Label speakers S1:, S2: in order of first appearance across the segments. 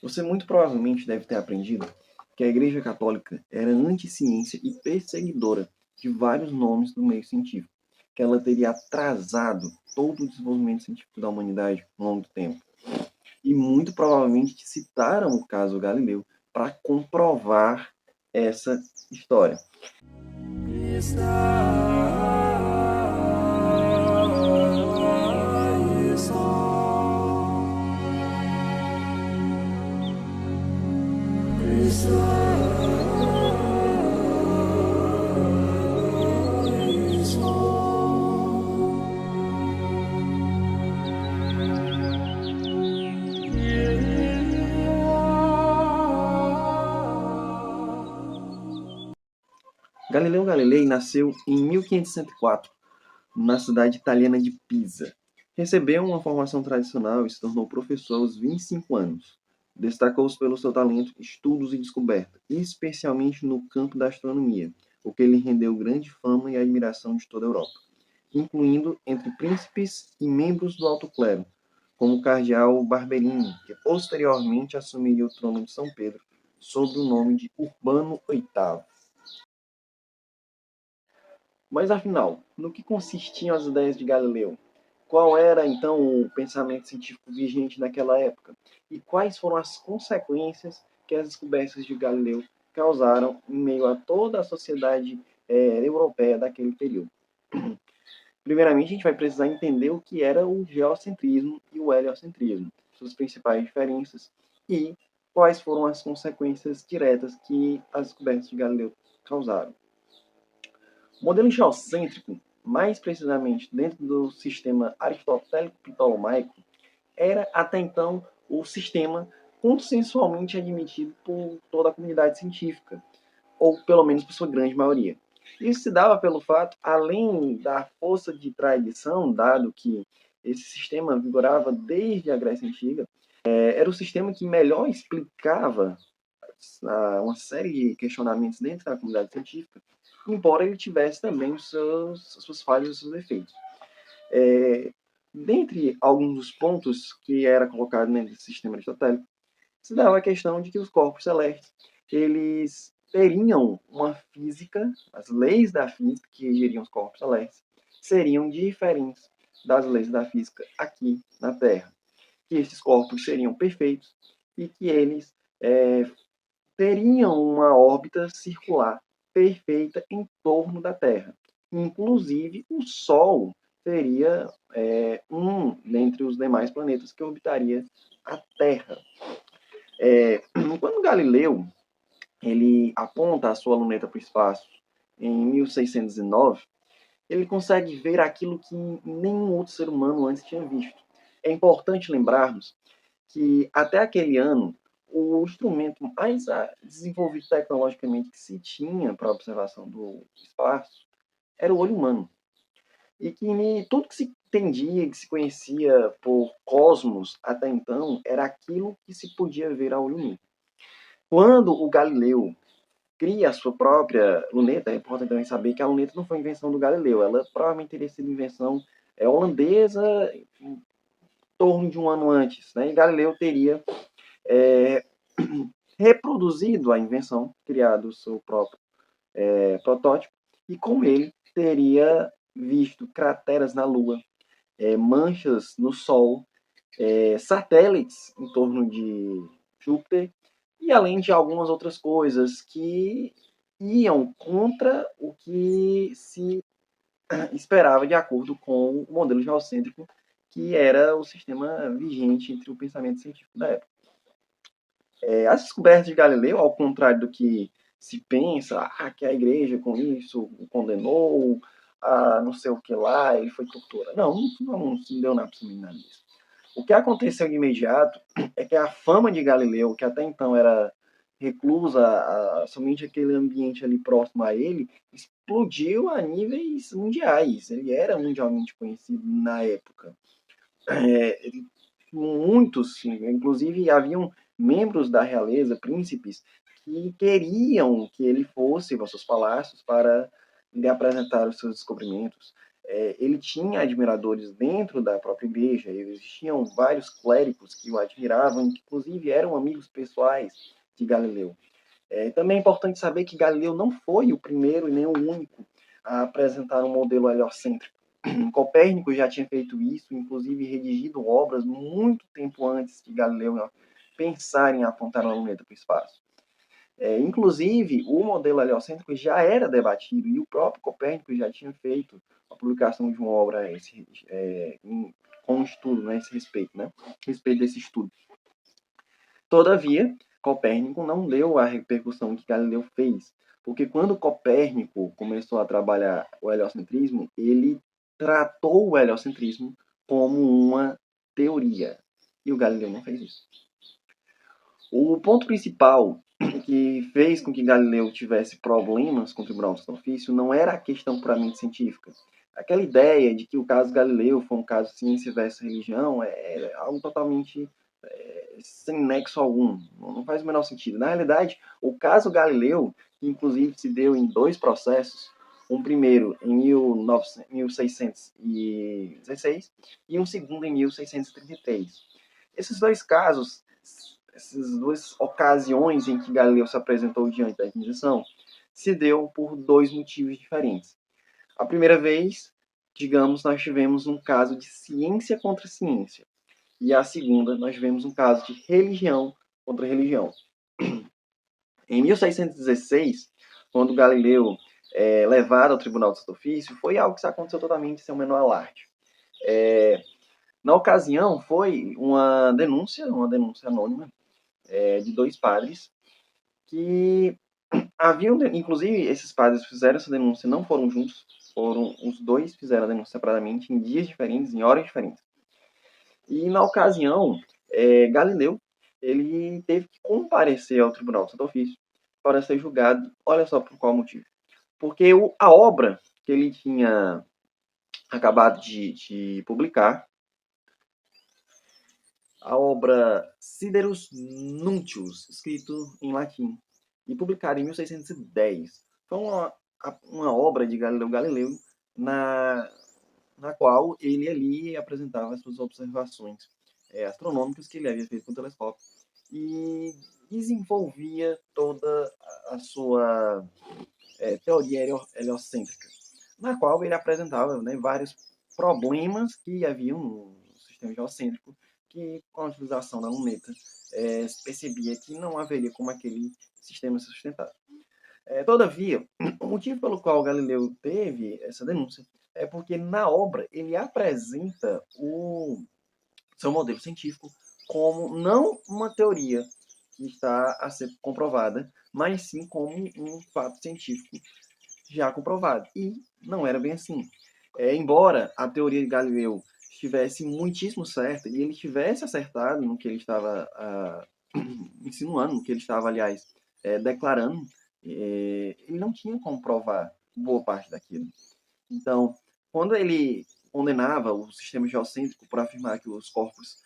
S1: Você muito provavelmente deve ter aprendido que a Igreja Católica era anti-ciência e perseguidora de vários nomes do meio científico, que ela teria atrasado todo o desenvolvimento científico da humanidade ao longo do tempo. E muito provavelmente citaram o caso Galileu para comprovar essa história. Galileu Galilei nasceu em 1504, na cidade italiana de Pisa. Recebeu uma formação tradicional e se tornou professor aos 25 anos. Destacou-se pelo seu talento, estudos e descoberta, especialmente no campo da astronomia, o que lhe rendeu grande fama e admiração de toda a Europa, incluindo entre príncipes e membros do alto clero, como o cardeal Barberini, que posteriormente assumiria o trono de São Pedro sob o nome de Urbano VIII. Mas afinal, no que consistiam as ideias de Galileu? Qual era então o pensamento científico vigente naquela época? E quais foram as consequências que as descobertas de Galileu causaram em meio a toda a sociedade europeia daquele período? Primeiramente, a gente vai precisar entender o que era o geocentrismo e o heliocentrismo, suas principais diferenças e quais foram as consequências diretas que as descobertas de Galileu causaram. O modelo geocêntrico, mais precisamente dentro do sistema aristotélico-ptolomaico, era até então o sistema consensualmente admitido por toda a comunidade científica, ou pelo menos por sua grande maioria. Isso se dava pelo fato, além da força de tradição, dado que esse sistema vigorava desde a Grécia Antiga, era o sistema que melhor explicava uma série de questionamentos dentro da comunidade científica, embora ele tivesse também suas falhas e seus defeitos. Dentre alguns dos pontos que era colocado nesse sistema aristotélico, se dava a questão de que os corpos celestes eles teriam uma física, as leis da física que regeriam os corpos celestes seriam diferentes das leis da física aqui na Terra, que esses corpos seriam perfeitos e que eles teriam uma órbita circular perfeita em torno da Terra. Inclusive, o Sol seria um dentre os demais planetas que orbitaria a Terra. Quando Galileu ele aponta a sua luneta para o espaço em 1609, ele consegue ver aquilo que nenhum outro ser humano antes tinha visto. É importante lembrarmos que até aquele ano o instrumento mais desenvolvido tecnologicamente que se tinha para a observação do espaço era o olho humano. E que tudo que se entendia, que se conhecia por cosmos até então, era aquilo que se podia ver a olho nu. Quando o Galileu cria a sua própria luneta, é importante também saber que a luneta não foi invenção do Galileu, ela provavelmente teria sido invenção holandesa em torno de um ano antes. Né? E Galileu teria reproduzido a invenção, criado o seu próprio protótipo, e com ele teria visto crateras na Lua, manchas no Sol, satélites em torno de Júpiter, e além de algumas outras coisas que iam contra o que se esperava de acordo com o modelo geocêntrico, que era o sistema vigente entre o pensamento científico da época. As descobertas de Galileu, ao contrário do que se pensa, que a igreja com isso o condenou, não sei o que lá, ele foi torturado. Não deu nada disso. O que aconteceu de imediato é que a fama de Galileu, que até então era reclusa a somente aquele ambiente ali próximo a ele, explodiu a níveis mundiais. Ele era mundialmente conhecido na época. Muitos, inclusive haviam membros da realeza, príncipes, que queriam que ele fosse aos seus palácios para lhe apresentar os seus descobrimentos. Ele tinha admiradores dentro da própria igreja, existiam vários clérigos que o admiravam, que inclusive eram amigos pessoais de Galileu. Também é importante saber que Galileu não foi o primeiro e nem o único a apresentar um modelo heliocêntrico. Copérnico já tinha feito isso, inclusive redigido obras muito tempo antes de Galileu pensar em apontar uma luneta para o espaço. Inclusive, o modelo heliocêntrico já era debatido e o próprio Copérnico já tinha feito a publicação de uma obra com um estudo, né, esse respeito, né, a respeito desse estudo. Todavia, Copérnico não deu a repercussão que Galileu fez, porque quando Copérnico começou a trabalhar o heliocentrismo, ele tratou o heliocentrismo como uma teoria, e o Galileu não fez isso. O ponto principal que fez com que Galileu tivesse problemas com o Tribunal do Santo Ofício não era a questão puramente científica. Aquela ideia de que o caso Galileu foi um caso ciência versus religião é algo totalmente sem nexo algum. Não faz o menor sentido. Na realidade, o caso Galileu, que inclusive se deu em dois processos, um primeiro em 1616 e um segundo em 1633. Esses dois casos, essas duas ocasiões em que Galileu se apresentou diante da Inquisição, se deu por dois motivos diferentes. A primeira vez, digamos, nós tivemos um caso de ciência contra ciência. E a segunda, nós tivemos um caso de religião contra religião. Em 1616, quando Galileu levado ao Tribunal do Santo Ofício, foi algo que aconteceu totalmente sem o menor alarde. Na ocasião, foi uma denúncia anônima, de dois padres que haviam, inclusive, esses padres fizeram essa denúncia, não foram juntos, foram os dois fizeram a denúncia separadamente, em dias diferentes, em horas diferentes. E na ocasião, Galileu ele teve que comparecer ao Tribunal do Santo Ofício para ser julgado. Olha só por qual motivo. Porque a obra que ele tinha acabado de publicar, a obra Siderus Nuntius, escrito em latim, e publicado em 1610, foi uma obra de Galileu Galileu na qual ele ali apresentava as suas observações astronômicas que ele havia feito com o telescópio e desenvolvia toda a sua teoria heliocêntrica, na qual ele apresentava, né, vários problemas que haviam no sistema geocêntrico, que com a utilização da luneta se percebia que não haveria como aquele sistema se sustentar. Todavia, o motivo pelo qual Galileu teve essa denúncia é porque na obra ele apresenta o seu modelo científico como não uma teoria que está a ser comprovada, mas sim como um fato científico já comprovado. E não era bem assim. Embora a teoria de Galileu estivesse muitíssimo certa e ele tivesse acertado no que ele estava insinuando, no que ele estava, aliás, declarando, ele não tinha como provar boa parte daquilo. Então, quando ele condenava o sistema geocêntrico por afirmar que os corpos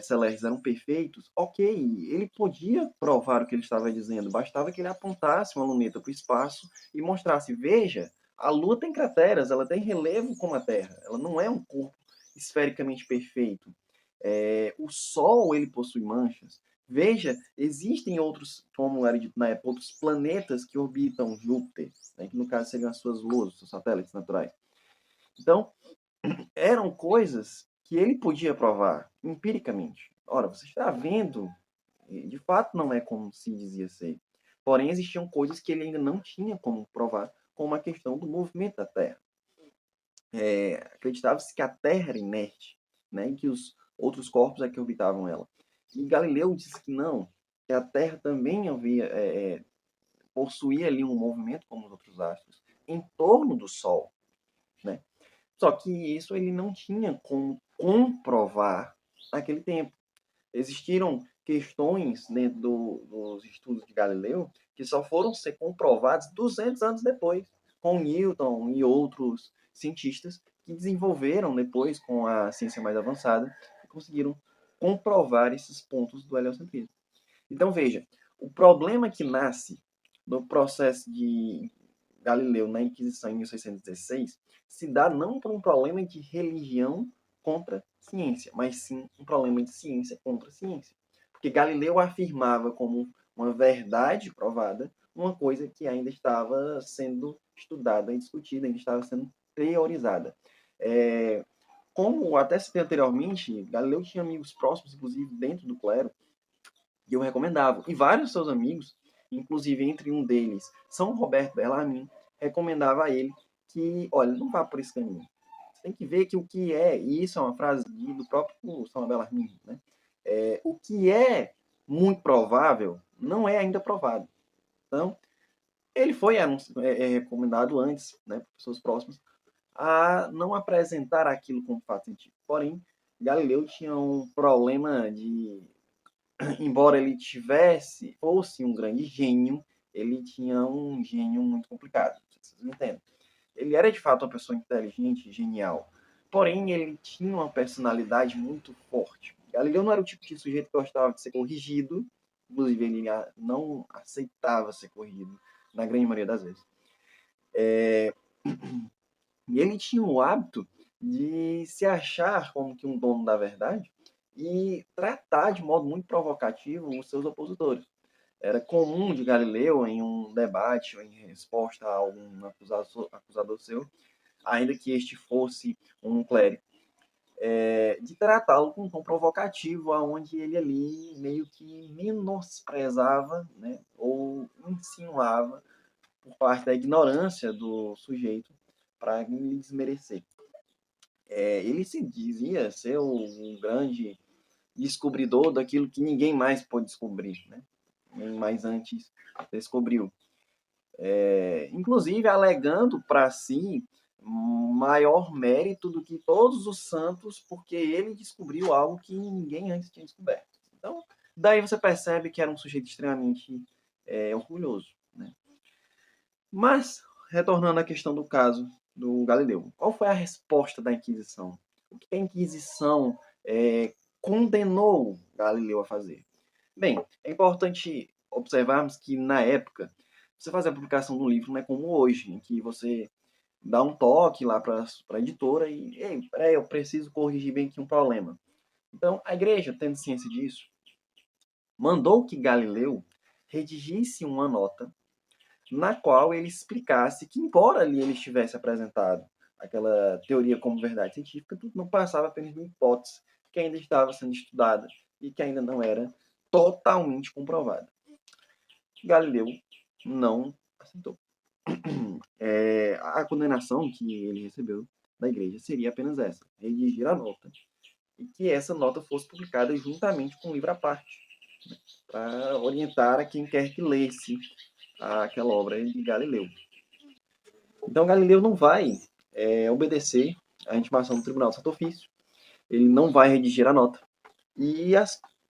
S1: celestes eram perfeitos, ok, ele podia provar o que ele estava dizendo, bastava que ele apontasse uma luneta para o espaço e mostrasse, veja, a Lua tem crateras, ela tem relevo como a Terra, ela não é um corpo esfericamente perfeito. O Sol, ele possui manchas. Veja, existem outros, como era dito na época, outros planetas que orbitam Júpiter, né, que no caso seriam as suas luas, os satélites naturais. Então, eram coisas que ele podia provar empiricamente. Ora, você está vendo, de fato não é como se dizia ser. Porém, existiam coisas que ele ainda não tinha como provar, como a questão do movimento da Terra. Acreditava-se que a Terra era inerte, né, e que os outros corpos é que orbitavam ela. E Galileu disse que não, que a Terra também possuía ali um movimento como os outros astros em torno do Sol, né? Só que isso ele não tinha como comprovar naquele tempo. Existiram questões dentro dos estudos de Galileu que só foram ser comprovadas 200 anos depois, com Newton e outros cientistas que desenvolveram depois, com a ciência mais avançada, e conseguiram comprovar esses pontos do heliocentrismo. Então, veja, o problema que nasce no processo de Galileu na Inquisição em 1616 se dá não por um problema de religião contra ciência, mas sim um problema de ciência contra ciência. Porque Galileu afirmava como uma verdade provada uma coisa que ainda estava sendo estudada e discutida, ainda estava sendo teorizada. Como até citei anteriormente, Galileu tinha amigos próximos, inclusive dentro do clero, e eu recomendava. E vários seus amigos, inclusive entre um deles, São Roberto Bellarmine, recomendava a ele que, olha, não vá por esse caminho. Você tem que ver que o que é, e isso é uma frase do próprio São Bellarmine, né? O que é muito provável não é ainda provado. Então, ele foi recomendado antes, né, por pessoas próximas, a não apresentar aquilo como fato científico. Porém, Galileu tinha um problema de embora ele fosse um grande gênio, ele tinha um gênio muito complicado, vocês me entendem. Ele era de fato uma pessoa inteligente, genial, porém ele tinha uma personalidade muito forte. Galileu não era o tipo de sujeito que gostava de ser corrigido, inclusive ele não aceitava ser corrigido, na grande maioria das vezes. E ele tinha o hábito de se achar como que um dono da verdade e tratar de modo muito provocativo os seus opositores. Era comum de Galileu, em um debate ou em resposta a algum acusador seu, ainda que este fosse um clérigo, de tratá-lo com um tom provocativo, onde ele ali meio que menosprezava, né, ou insinuava, por parte da ignorância do sujeito, para lhe desmerecer. Ele se dizia ser um grande descobridor daquilo que ninguém mais pôde descobrir, né? Ninguém mais antes descobriu. Inclusive alegando para si maior mérito do que todos os santos, porque ele descobriu algo que ninguém antes tinha descoberto. Então, daí você percebe que era um sujeito extremamente orgulhoso, né? Mas, retornando à questão do caso do Galileu, qual foi a resposta da Inquisição? O que a Inquisição condenou Galileu a fazer? Bem, é importante observarmos que, na época, você fazer a publicação do livro não é como hoje, em que você dá um toque lá para a editora e, ei, peraí, eu preciso corrigir bem aqui um problema. Então, a igreja, tendo ciência disso, mandou que Galileu redigisse uma nota na qual ele explicasse que, embora ali ele tivesse apresentado aquela teoria como verdade científica, tudo não passava apenas de uma hipótese que ainda estava sendo estudada e que ainda não era totalmente comprovada. Galileu não aceitou. A condenação que ele recebeu da igreja seria apenas essa: redigir a nota e que essa nota fosse publicada juntamente com um livro à parte, né, para orientar a quem quer que lesse aquela obra de Galileu. Então, Galileu não vai obedecer à intimação do Tribunal do Santo Ofício, ele não vai redigir a nota. E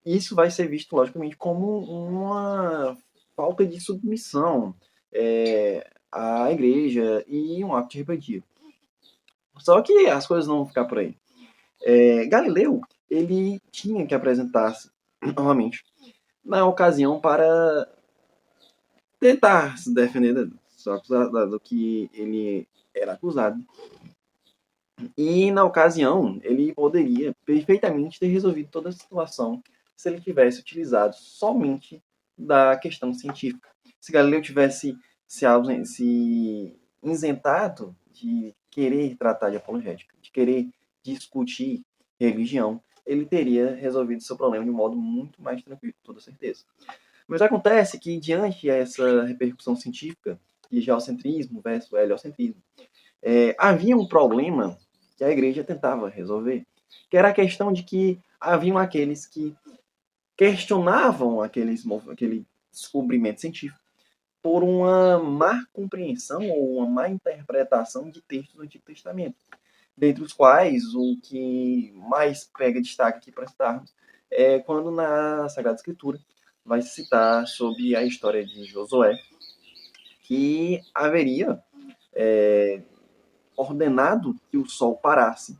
S1: isso vai ser visto, logicamente, como uma falta de submissão à igreja e um ato de rebeldia. Só que as coisas não vão ficar por aí. Galileu, ele tinha que apresentar-se novamente na ocasião para tentar se defender do que ele era acusado. E na ocasião, ele poderia perfeitamente ter resolvido toda a situação se ele tivesse utilizado somente da questão científica. Se Galileu tivesse se isentado de querer tratar de apologética, de querer discutir religião, ele teria resolvido seu problema de um modo muito mais tranquilo, com toda certeza. Mas acontece que, diante dessa repercussão científica, de geocentrismo versus heliocentrismo, havia um problema que a igreja tentava resolver, que era a questão de que haviam aqueles que questionavam aquele descobrimento científico por uma má compreensão ou uma má interpretação de textos do Antigo Testamento, dentre os quais o que mais pega destaque aqui para citarmos é quando na Sagrada Escritura vai se citar sobre a história de Josué, que haveria ordenado que o sol parasse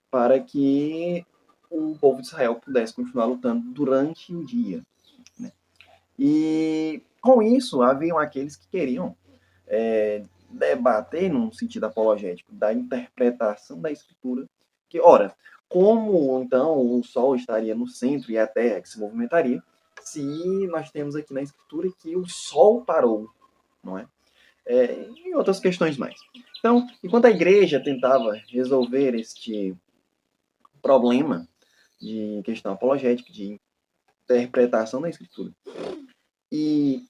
S1: para que o povo de Israel pudesse continuar lutando durante o dia, né? E com isso haviam aqueles que queriam debater, num sentido apologético, da interpretação da Escritura, que, ora, como então o Sol estaria no centro e a Terra que se movimentaria, se nós temos aqui na Escritura que o Sol parou, não é? E outras questões mais. Então, enquanto a igreja tentava resolver este problema de questão apologética, de interpretação da Escritura, e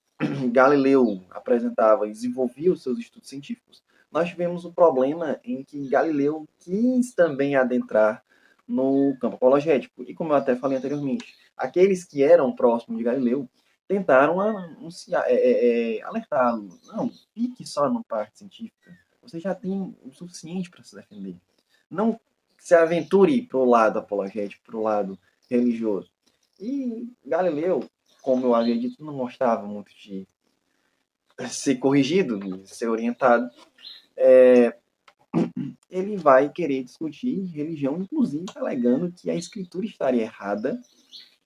S1: Galileu apresentava e desenvolvia os seus estudos científicos, nós tivemos o problema em que Galileu quis também adentrar no campo apologético. E como eu até falei anteriormente, aqueles que eram próximos de Galileu tentaram alertá-lo. Não, fique só na parte científica. Você já tem o suficiente para se defender. Não se aventure para o lado apologético, para o lado religioso. E Galileu, como eu havia dito, não gostava muito de ser corrigido, de ser orientado. Ele vai querer discutir religião, inclusive alegando que a escritura estaria errada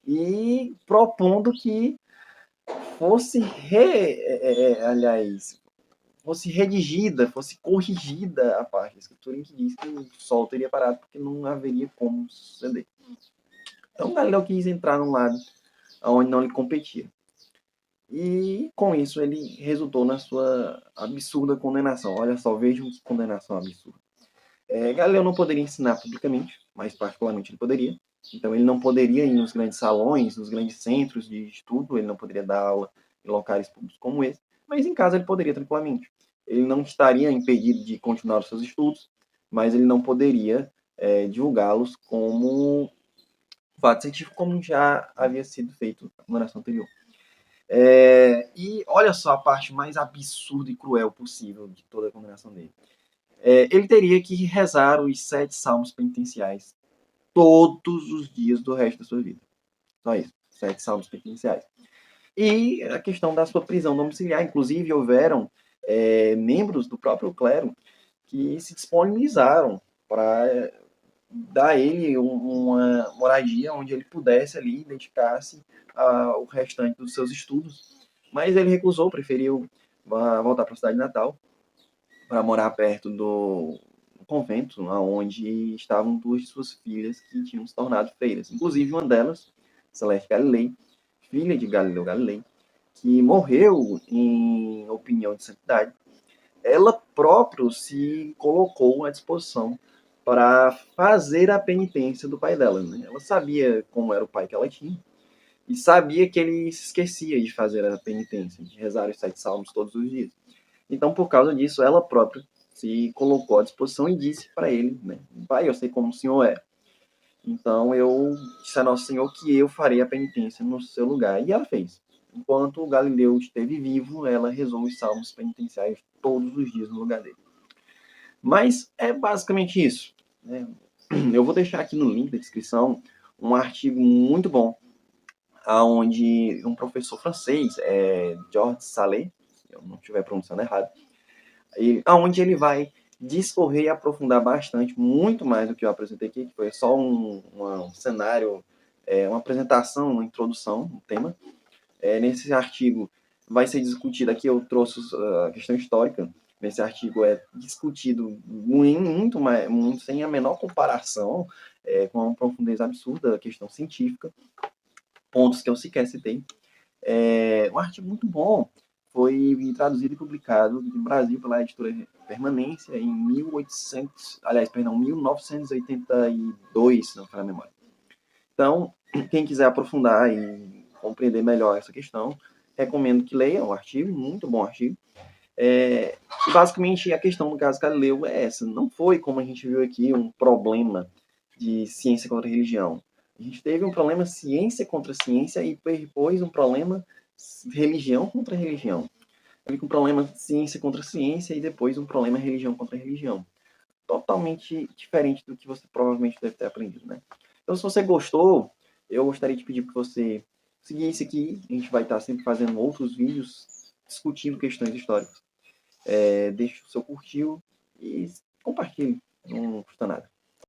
S1: e propondo que fosse fosse redigida, fosse corrigida a parte da escritura em que diz que o sol teria parado porque não haveria como suceder. Então Galileu quis entrar num lado onde não lhe competia. E com isso ele resultou na sua absurda condenação. Olha só, vejam que condenação absurda. Galileu não poderia ensinar publicamente, mas particularmente ele poderia. Então ele não poderia ir nos grandes salões, nos grandes centros de estudo, ele não poderia dar aula em locais públicos como esse, mas em casa ele poderia tranquilamente. Ele não estaria impedido de continuar os seus estudos, mas ele não poderia divulgá-los como fato científico, como já havia sido feito na condenação anterior. E olha só a parte mais absurda e cruel possível de toda a condenação dele. Ele teria que rezar os 7 salmos penitenciais todos os dias do resto da sua vida. Só isso, 7 salmos penitenciais. E a questão da sua prisão domiciliar, inclusive houveram membros do próprio clero que se disponibilizaram para dar a ele uma moradia onde ele pudesse ali dedicar-se ao restante dos seus estudos. Mas ele recusou, preferiu voltar para a cidade natal para morar perto do convento, onde estavam 2 de suas filhas que tinham se tornado freiras. Inclusive uma delas, Celeste Galilei, filha de Galileu Galilei, que morreu em opinião de santidade. Ela própria se colocou à disposição para fazer a penitência do pai dela. Né? Ela sabia como era o pai que ela tinha e sabia que ele se esquecia de fazer a penitência, de rezar os 7 salmos todos os dias. Então, por causa disso, ela própria se colocou à disposição e disse para ele, né, pai, eu sei como o senhor é. Então, eu disse a Nosso Senhor que eu farei a penitência no seu lugar. E ela fez. Enquanto o Galileu esteve vivo, ela rezou os salmos penitenciais todos os dias no lugar dele. Mas é basicamente isso. Né? Eu vou deixar aqui no link da descrição um artigo muito bom, onde um professor francês, Georges Salé, se eu não estiver pronunciando errado, onde ele vai discorrer e aprofundar bastante, muito mais do que eu apresentei aqui, que foi só um cenário, uma apresentação, uma introdução, um tema. Nesse artigo vai ser discutido, aqui eu trouxe a questão histórica, nesse artigo é discutido muito mais, sem a menor comparação, com uma profundidade absurda a questão científica, pontos que eu sequer citei. Um artigo muito bom, foi traduzido e publicado no Brasil pela editora Permanência em 1982, se não for a memória. Então, quem quiser aprofundar e compreender melhor essa questão, recomendo que leia o artigo, muito bom artigo. E basicamente a questão do caso Galileu é essa, não foi, como a gente viu aqui, um problema de ciência contra religião. A gente teve um problema ciência contra ciência e depois um problema religião contra religião. Teve um problema ciência contra ciência e depois um problema religião contra religião. Totalmente diferente do que você provavelmente deve ter aprendido, né? Então, se você gostou, eu gostaria de pedir que você seguisse aqui. A gente vai estar sempre fazendo outros vídeos discutindo questões históricas. Deixe o seu curtir e compartilhe. Não custa nada.